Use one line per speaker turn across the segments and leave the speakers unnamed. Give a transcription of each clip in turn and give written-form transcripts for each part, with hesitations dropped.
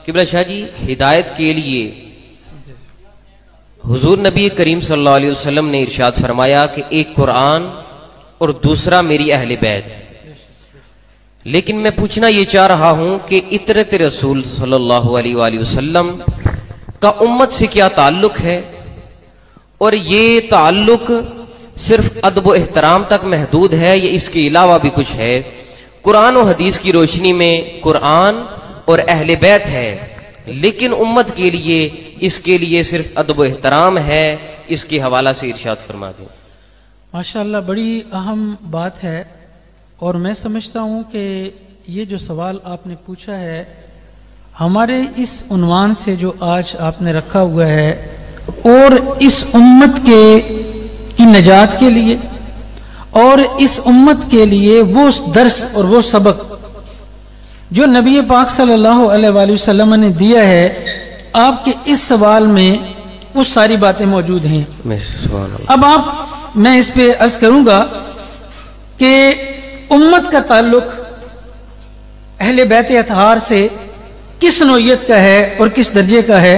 قبلہ شاہ جی، ہدایت کے لیے حضور نبی کریم صلی اللہ علیہ وسلم نے ارشاد فرمایا کہ ایک قرآن اور دوسرا میری اہل بیت. لیکن میں پوچھنا یہ چاہ رہا ہوں کہ اطرت رسول صلی اللہ علیہ وآلہ وسلم کا امت سے کیا تعلق ہے، اور یہ تعلق صرف ادب و احترام تک محدود ہے یا اس کے علاوہ بھی کچھ ہے؟ قرآن و حدیث کی روشنی میں قرآن اور اہل بیت ہے، لیکن امت کے لیے اس کے لیے صرف ادب و احترام ہے. اس کے حوالہ سے ارشاد فرما دیں.
ماشاءاللہ بڑی اہم بات ہے، اور میں سمجھتا ہوں کہ یہ جو سوال آپ نے پوچھا ہے ہمارے اس عنوان سے جو آج آپ نے رکھا ہوا ہے، اور اس امت کی نجات کے لیے اور اس امت کے لیے وہ درس اور وہ سبق جو نبی پاک صلی اللہ علیہ وآلہ وسلم نے دیا ہے، آپ کے اس سوال میں وہ ساری باتیں موجود ہیں. اب میں اس پہ عرض کروں گا کہ امت کا تعلق اہل بیت اطہار سے کس نوعیت کا ہے اور کس درجے کا ہے.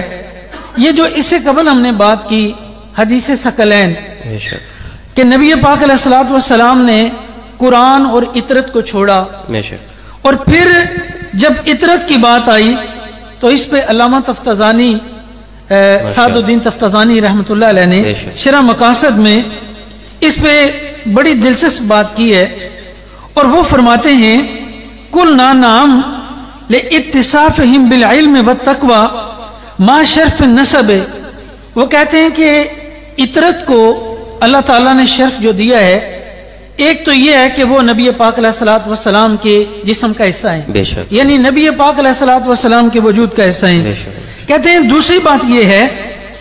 یہ جو اس سے قبل ہم نے بات کی حدیث ثقلین کہ نبی پاک علیہ الصلوۃ والسلام نے قرآن اور اطرت کو چھوڑا، اور پھر جب اطرت کی بات آئی تو اس پہ علامہ تفتزانی سعد الدین تفتزانی رحمۃ اللہ علیہ نے شرح مقاصد میں اس پہ بڑی دلچسپ بات کی ہے، اور وہ فرماتے ہیں قلنا نعم لاتصافہم بالعلم والتقوی ما شرف النسب. وہ کہتے ہیں کہ اطرت کو اللہ تعالیٰ نے شرف جو دیا ہے، ایک تو یہ ہے کہ وہ نبی پاک علیہ الصلوۃ والسلام کے جسم کا حصہ ہیں، یعنی نبی پاک علیہ الصلوۃ والسلام کے وجود کا حصہ ہیں. کہتے ہیں دوسری بات یہ ہے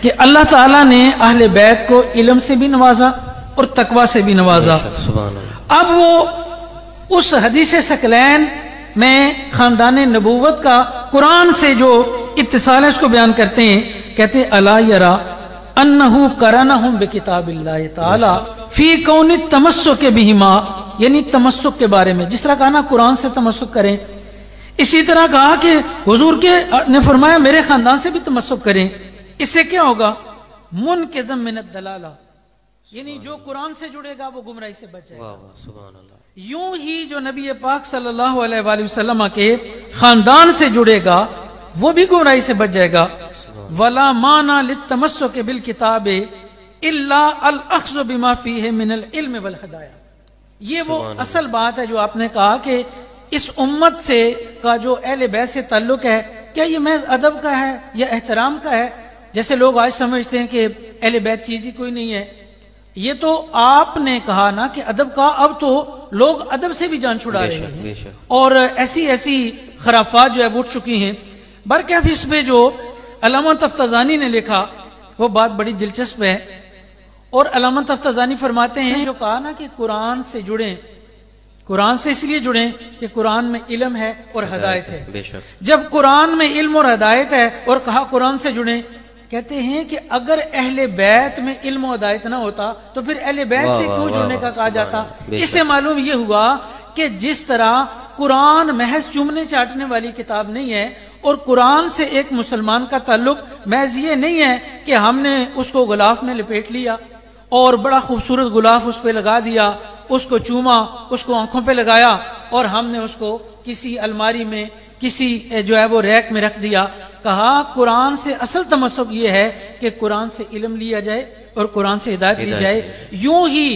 کہ اللہ تعالیٰ نے اہل بیت کو علم سے بھی نوازا اور تقوی سے بھی نوازا. اب وہ اس حدیث ثقلین میں خاندان نبوت کا قرآن سے جو اتصال ہے اس کو بیان کرتے ہیں. کہتے ہیں الا یرا انہو کرنہم بکتاب اللہ تعالی فی کون التمسک بہما، یعنی تمسک کے بارے میں جس طرح کہا نا قرآن سے تمسک کریں، اسی طرح کہا کہ حضور نے فرمایا میرے خاندان سے بھی تمسک کریں. اس سے کیا ہوگا؟ منقذ من الدلالہ، یعنی جو قرآن سے جڑے گا وہ گمراہی سے بچے گا. یوں ہی جو نبی پاک صلی اللہ علیہ وآلہ وسلم کے خاندان سے جڑے گا وہ بھی گمراہی سے بچ جائے گا. ولا معنی للتمسک بالکتاب الا الاخذ بما فیہ من العلم والہدایہ. یہ وہ اصل بات ہے جو آپ نے کہا کہ اس امت سے کا جو اہل بیت سے تعلق ہے، کیا یہ محض ادب کا ہے یا احترام کا ہے؟ جیسے لوگ آج سمجھتے ہیں کہ اہل بیت چیز ہی کوئی نہیں ہے. یہ تو آپ نے کہا نا کہ ادب کا، اب تو لوگ ادب سے بھی جان چھڑا رہے ہیں اور ایسی خرافات جو ہے اٹھ چکی ہیں. برکہ اس پہ جو علامہ تفتزانی نے لکھا وہ بات بڑی دلچسپ ہے، اور علامہ تفتزانی فرماتے ہیں جو کہا نا کہ قرآن سے جڑیں، قرآن سے اس لیے جڑیں کہ قرآن میں علم ہے اور ہدایت ہے. جب قرآن میں علم اور ہدایت ہے اور کہا قرآن سے جڑیں، کہتے ہیں کہ اگر اہل بیت میں علم و ہدایت نہ ہوتا تو پھر اہل بیت سے کیوں جڑنے کا کہا جاتا؟ اس سے معلوم یہ ہوا کہ جس طرح قرآن محض چومنے چاٹنے والی کتاب نہیں ہے، اور قرآن سے ایک مسلمان کا تعلق محض یہ نہیں ہے کہ ہم نے اس کو غلاف میں لپیٹ لیا اور بڑا خوبصورت غلاف اس پہ لگا دیا، اس کو چوما، اس کو آنکھوں پہ لگایا اور ہم نے اس کو کسی الماری میں کسی جو ہے وہ ریک میں رکھ دیا. کہا قرآن سے اصل تمسک یہ ہے کہ قرآن سے علم لیا جائے اور قرآن سے ہدایت لی جائے. یوں ہی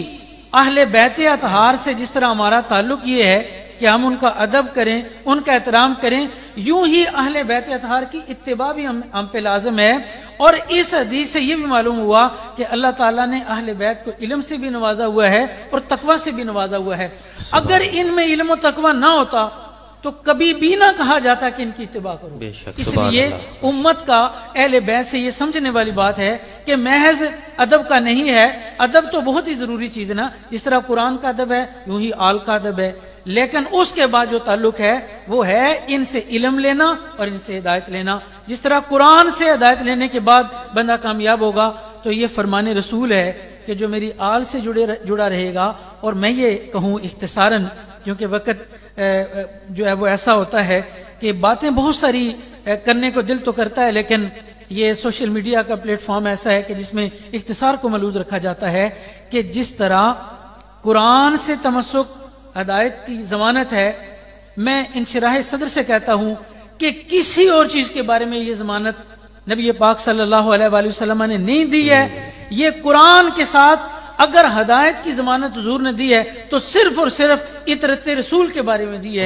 اہل بیت اطہار سے جس طرح ہمارا تعلق یہ ہے کہ ہم ان کا ادب کریں، ان کا احترام کریں، یوں ہی اہل بیت اطہار کی اتباع بھی ہم پہ لازم ہے. اور اس حدیث سے یہ بھی معلوم ہوا کہ اللہ تعالیٰ نے اہل بیت کو علم سے بھی نوازا ہوا ہے اور تقوی سے بھی نوازا ہوا ہے. اگر ان میں علم و تقوی نہ ہوتا تو کبھی بھی نہ کہا جاتا کہ ان کی اتباع کرو. اس لیے امت کا اہل بیت سے یہ سمجھنے والی بات ہے کہ محض ادب کا نہیں ہے. ادب تو بہت ہی ضروری چیز ہے نا، جس طرح قرآن کا ادب ہے یوں ہی آل کا ادب ہے، لیکن اس کے بعد جو تعلق ہے وہ ہے ان سے علم لینا اور ان سے ہدایت لینا. جس طرح قرآن سے ہدایت لینے کے بعد بندہ کامیاب ہوگا تو یہ فرمان رسول ہے کہ جو میری آل سے جڑا رہے گا. اور میں یہ کہوں اختصاراً کیونکہ وقت جو ہے وہ ایسا ہوتا ہے کہ باتیں بہت ساری کرنے کو دل تو کرتا ہے، لیکن یہ سوشل میڈیا کا پلیٹ فارم ایسا ہے کہ جس میں اختصار کو ملحوظ رکھا جاتا ہے کہ جس طرح قرآن سے تمسک ہدایت کی ضمانت ہے، میں انشراح صدر سے کہتا ہوں کہ کسی اور چیز کے بارے میں یہ ضمانت نبی پاک صلی اللہ علیہ وآلہ وسلم نے نہیں دی ہے۔ یہ قرآن کے ساتھ اگر ہدایت کی ضمانت حضور نے دی ہے تو صرف اور صرف اطرت رسول کے بارے میں دی ہے۔